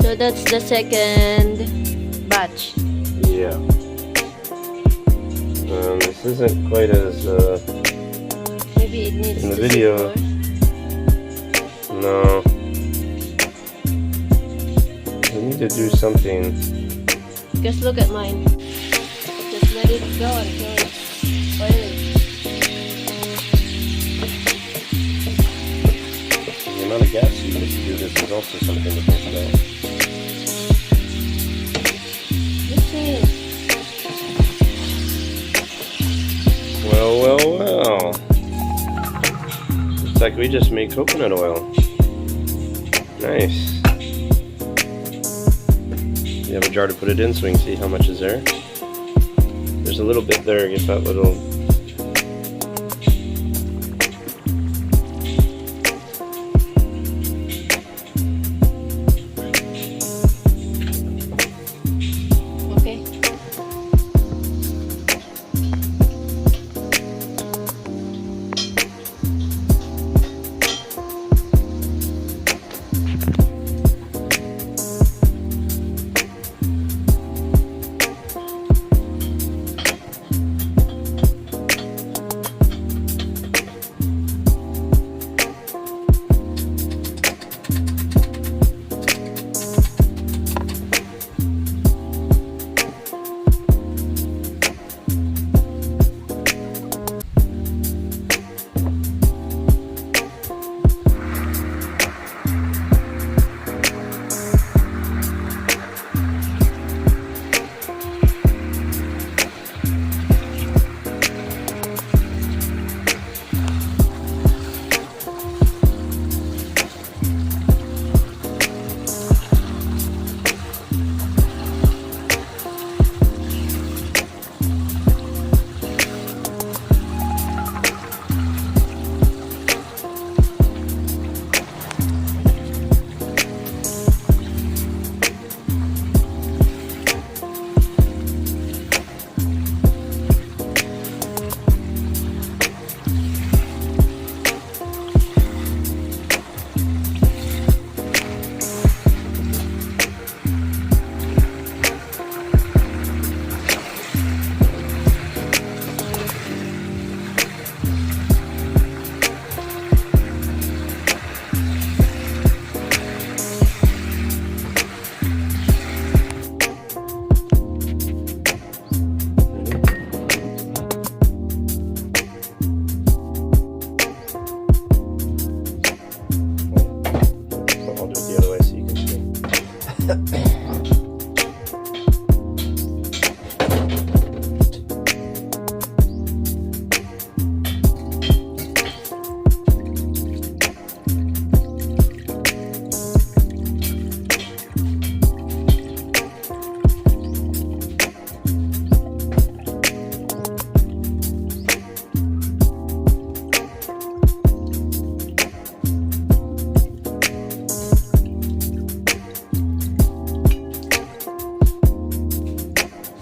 So that's the second batch. Yeah. This isn't quite as Maybe it needs in the to video. sit No. We need to do something. more. Just look at mine. Just let it go until it's oily. The amount of gas you need to do this is also something to think about. Let's see. Well, well, well. Looks like we just made coconut oil. Nice. You have a jar to put it in so we can see how much is there. There's a little bit there. Get that little